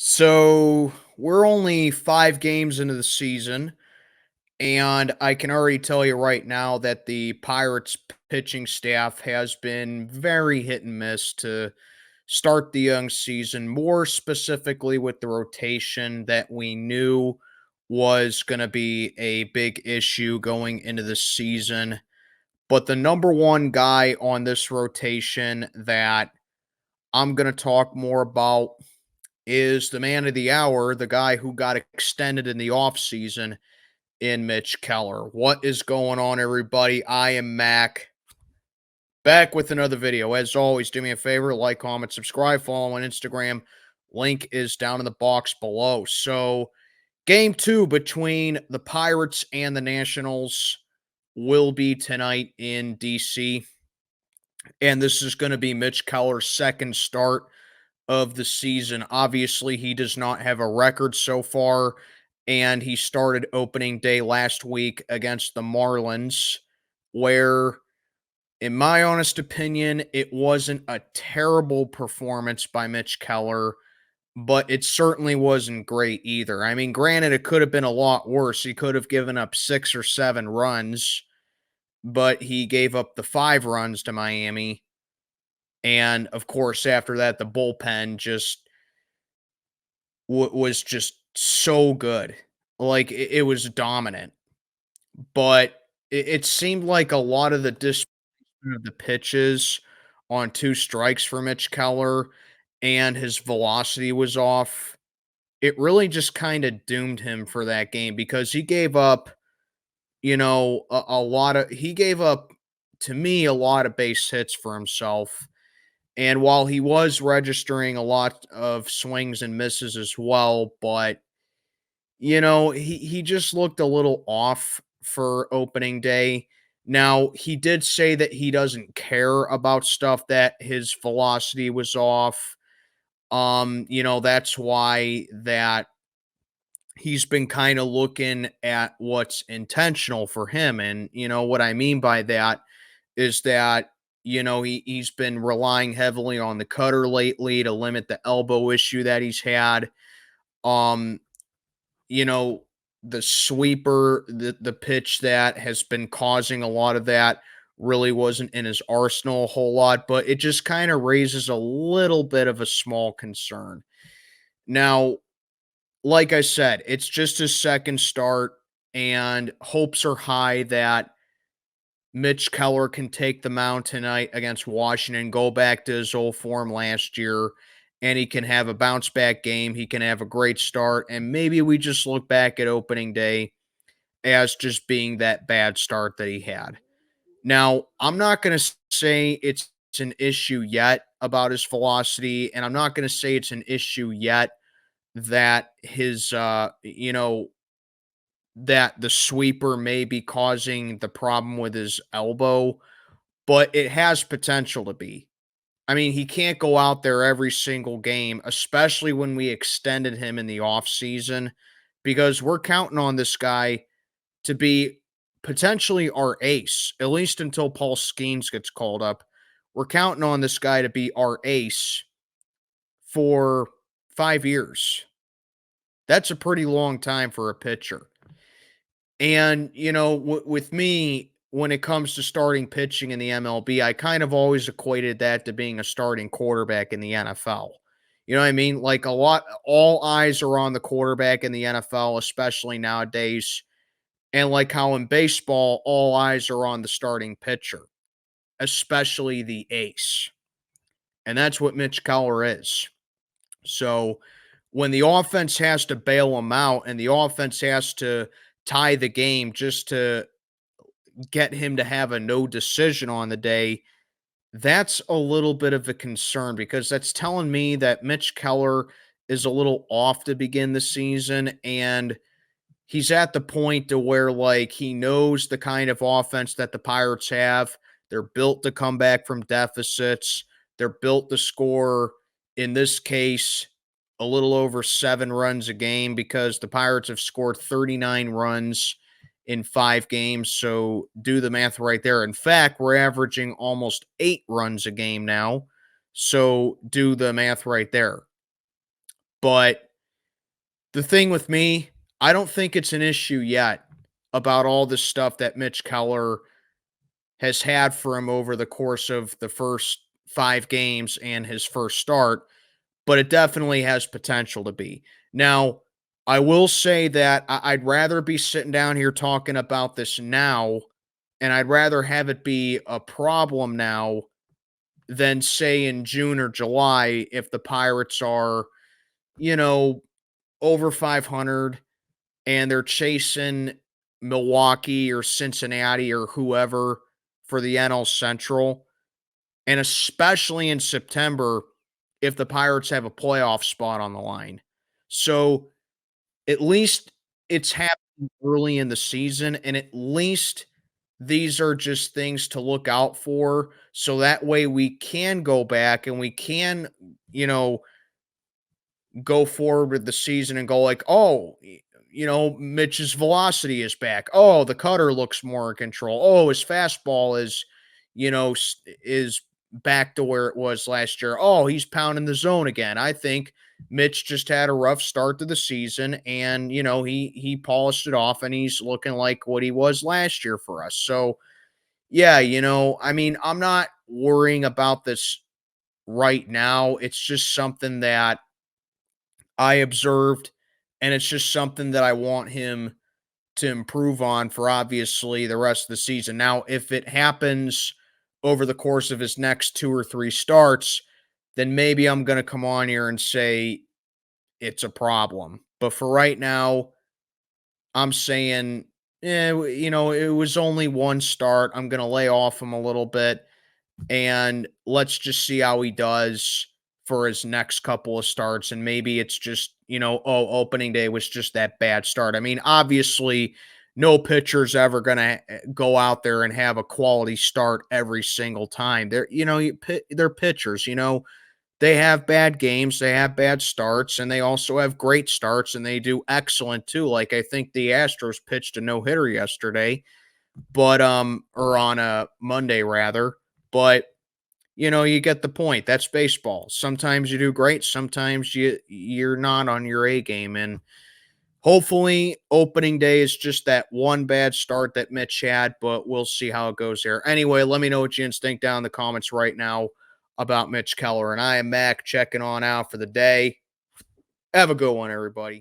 So we're only 5 games into the season, and I can already tell you right now that the Pirates pitching staff has been very hit and miss to start the young season, more specifically with the rotation that we knew was going to be a big issue going into the season. But the number one guy on this rotation that I'm going to talk more about is the man of the hour, the guy who got extended in the offseason in Mitch Keller. What is going on, everybody? I am Mac, back with another video. As always, do me a favor, like, comment, subscribe, follow on Instagram. Link is down in the box below. So, game two between the Pirates and the Nationals will be tonight in DC. And this is going to be Mitch Keller's second start of the season. Obviously, he does not have a record so far, and he started opening day last week against the Marlins, where, in my honest opinion, it wasn't a terrible performance by Mitch Keller, but it certainly wasn't great either. I mean, granted, it could have been a lot worse. He could have given up 6 or 7 runs, but he gave up the 5 runs to Miami. And of course, after that, the bullpen just was just so good. Like, it was dominant, but it seemed like a lot of the displacement of the pitches on 2 strikes for Mitch Keller and his velocity was off. It really just kinda doomed him for that game because he gave up, a lot of he gave up, to me, a lot of base hits for himself. And while he was registering a lot of swings and misses as well, but he just looked a little off for opening day. Now, he did say that he doesn't care about stuff that his velocity was off. That's why that he's been kind of looking at what's intentional for him. And what I mean by that is that he's been relying heavily on the cutter lately to limit the elbow issue that he's had. Um, you know, the sweeper, the pitch that has been causing a lot of that really wasn't in his arsenal a whole lot, but it just kind of raises a little bit of a small concern. Now, like I said, it's just his second start, and hopes are high that Mitch Keller can take the mound tonight against Washington, go back to his old form last year, and he can have a bounce back game. He can have a great start, and maybe we just look back at opening day as just being that bad start that he had. Now, I'm not going to say it's an issue yet about his velocity, and I'm not going to say it's an issue yet that that the sweeper may be causing the problem with his elbow, but it has potential to be. I mean, he can't go out there every single game, especially when we extended him in the offseason, because we're counting on this guy to be potentially our ace, at least until Paul Skeens gets called up. We're counting on this guy to be our ace for 5 years. That's a pretty long time for a pitcher. And, with me, when it comes to starting pitching in the MLB, I kind of always equated that to being a starting quarterback in the NFL. You know what I mean? Like all eyes are on the quarterback in the NFL, especially nowadays. And like how in baseball, all eyes are on the starting pitcher, especially the ace. And that's what Mitch Keller is. So when the offense has to bail him out and the offense has to tie the game just to get him to have a no decision on the day, that's a little bit of a concern because that's telling me that Mitch Keller is a little off to begin the season, and he's at the point to where, like, he knows the kind of offense that the Pirates have. They're built to come back from deficits. They're built to score, in this case, a little over 7 runs a game because the Pirates have scored 39 runs in 5 games. So do the math right there. In fact, we're averaging almost 8 runs a game now. So do the math right there. But The thing with me, I don't think it's an issue yet about all the stuff that Mitch Keller has had for him over the course of the first 5 games and his first start, but it definitely has potential to be. Now, I will say that I'd rather be sitting down here talking about this now, and I'd rather have it be a problem now than, say, in June or July if the Pirates are, you know, over 500 and they're chasing Milwaukee or Cincinnati or whoever for the NL Central, and especially in September if the Pirates have a playoff spot on the line. So, at least it's happening early in the season, and at least these are just things to look out for, so that way we can go back and we can, you know, go forward with the season and go like, "Oh, Mitch's velocity is back. Oh, the cutter looks more in control. Oh, his fastball is back to where it was last year. Oh, he's pounding the zone again." I think Mitch just had a rough start to the season and, he polished it off and he's looking like what he was last year for us. So, yeah, I mean, I'm not worrying about this right now. It's just something that I observed, and it's just something that I want him to improve on for obviously the rest of the season. Now, if it happens over the course of his next 2 or 3 starts, then maybe I'm gonna come on here and say it's a problem. But for right now, I'm saying, it was only 1 start. I'm gonna lay off him a little bit and let's just see how he does for his next couple of starts. And maybe it's just, oh, opening day was just that bad start. I mean, obviously, no pitcher's ever going to go out there and have a quality start every single time. They're pitchers, they have bad games, they have bad starts, and they also have great starts, and they do excellent too. Like I think the Astros pitched a no hitter yesterday, but or on a Monday rather, but you get the point. That's baseball. Sometimes you do great, sometimes you're not on your A game, and hopefully opening day is just that one bad start that Mitch had, but we'll see how it goes there. Anyway, let me know what you think down in the comments right now about Mitch Keller, and I am Mac checking on out for the day. Have a good one, everybody.